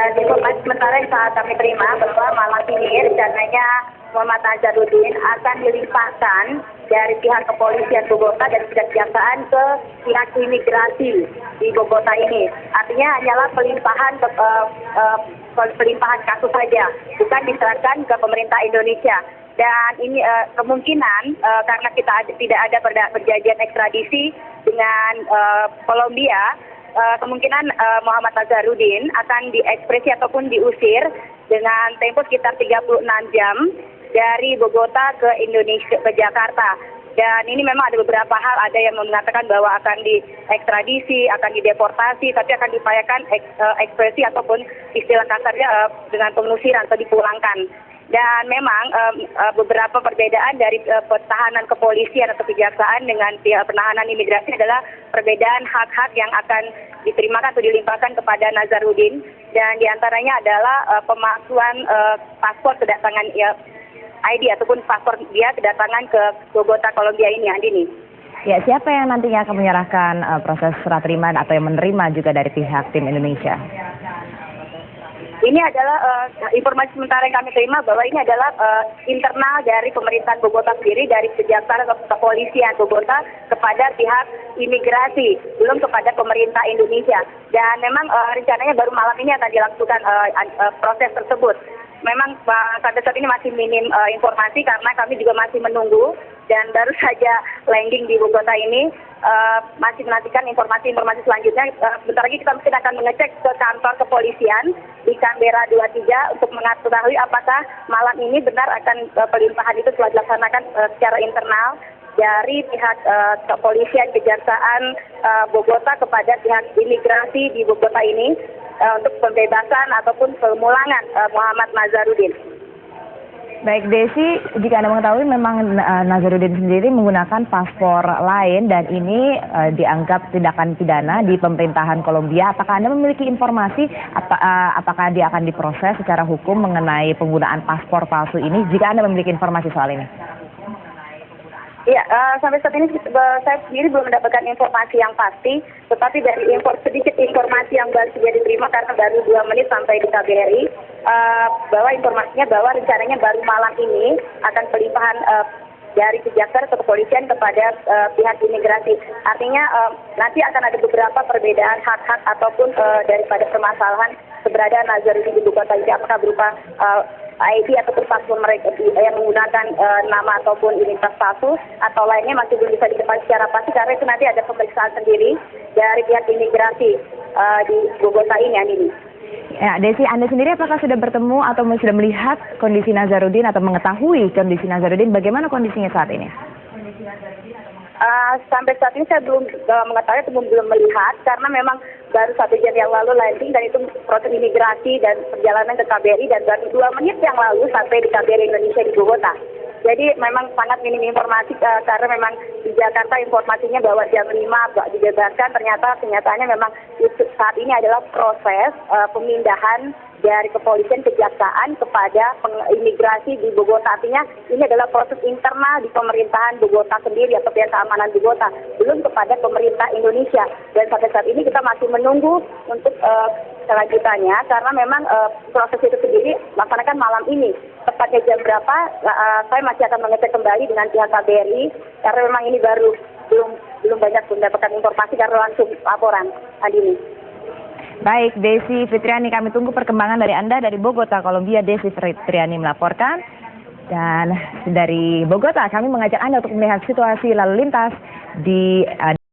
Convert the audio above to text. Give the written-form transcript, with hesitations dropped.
Informasi sementara yang saat kami terima bahwa malam ini rencananya Muhammad Nazarudin akan dilimpahkan dari pihak kepolisian Bogota dan kejaksaan ke pihak imigrasi di Bogota ini. Artinya hanyalah pelimpahan kasus saja, bukan diserahkan ke pemerintah Indonesia. Dan ini kemungkinan karena kita tidak ada perjanjian ekstradisi dengan Kolombia, kemungkinan Muhammad Nazarudin akan diekspresi ataupun diusir dengan tempo sekitar 36 jam dari Bogota ke Indonesia, ke Jakarta. Dan ini memang ada beberapa hal, ada yang mengatakan bahwa akan diekstradisi, akan dideportasi, tapi akan diupayakan ekspresi ataupun istilah kasarnya dengan pengusiran atau dipulangkan. Dan memang beberapa perbedaan dari pertahanan kepolisian atau kejaksaan dengan pihak penahanan imigrasi adalah perbedaan hak-hak yang akan diterimakan atau dilimpahkan kepada Nazarudin. Dan diantaranya adalah pemalsuan paspor kedatangan ID ataupun paspor dia kedatangan ke Bogota, Kolombia ini, Andini. Ya, siapa yang nantinya akan menyerahkan proses serah terima atau yang menerima juga dari pihak tim Indonesia? Ini adalah informasi sementara yang kami terima bahwa ini adalah internal dari pemerintahan Bogota sendiri, dari kejaksaan atau kepolisian Bogota kepada pihak imigrasi, belum kepada pemerintah Indonesia. Dan memang rencananya baru malam ini akan dilakukan proses tersebut. Memang sampai saat ini masih minim informasi karena kami juga masih menunggu dan baru saja landing di Bogota ini, masih menantikan informasi-informasi selanjutnya. Bentar lagi kita mungkin akan mengecek ke kantor kepolisian di Canberra 23 untuk mengetahui apakah malam ini benar akan pelimpahan itu telah dilaksanakan secara internal dari pihak kepolisian kejaksaan Bogota kepada pihak imigrasi di Bogota ini untuk pembebasan ataupun pemulangan Muhammad Nazarudin. Baik Desi, jika Anda mengetahui memang Nazarudin sendiri menggunakan paspor lain dan ini dianggap tindakan pidana di pemerintahan Kolombia, apakah Anda memiliki informasi apakah dia akan diproses secara hukum mengenai penggunaan paspor palsu ini, jika Anda memiliki informasi soal ini? Ya, sampai saat ini saya sendiri belum mendapatkan informasi yang pasti, tetapi dari sedikit informasi yang baru saja diterima karena baru 2 menit sampai di KBRI, bahwa informasinya bahwa rencananya baru malam ini akan pelimpahan dari kejaksaan atau kepolisian kepada pihak imigrasi. Artinya nanti akan ada beberapa perbedaan hak-hak ataupun daripada permasalahan keberadaan Nazarudin di Bogota ini, apakah berupa ID ataupun paspor mereka yang menggunakan nama ataupun identitas palsu atau lainnya masih belum bisa diketahui secara pasti karena itu nanti ada pemeriksaan sendiri dari pihak imigrasi di Bogota ini. Ya, Desi, Anda sendiri apakah sudah bertemu atau sudah melihat kondisi Nazarudin atau mengetahui kondisi Nazarudin, bagaimana kondisinya saat ini? Sampai saat ini saya belum mengetahui atau belum melihat karena memang baru 1 jam yang lalu landing dan itu proses imigrasi dan perjalanan ke KBRI dan baru 2 menit yang lalu sampai di KBRI Indonesia di Bogota. Jadi memang sangat minim informasi karena memang di Jakarta informasinya bahwa jam 5 dibebaskan, ternyata kenyataannya memang saat ini adalah proses pemindahan dari kepolisian kejaksaan kepada imigrasi di Bogota. Artinya ini adalah proses internal di pemerintahan Bogota sendiri atau pihak keamanan Bogota, belum kepada pemerintah Indonesia. Dan sampai saat ini kita masih menunggu untuk selanjutnya karena memang proses itu sendiri laksanakan malam ini. Tepatnya jam berapa saya masih akan mengecek kembali dengan pihak KBRI karena memang ini baru belum banyak mendapatkan informasi karena langsung laporan Andini. Baik, Desi Fitriani, kami tunggu perkembangan dari Anda dari Bogota, Kolombia. Desi Fitriani melaporkan. Dan dari Bogota kami mengajak Anda untuk melihat situasi lalu lintas di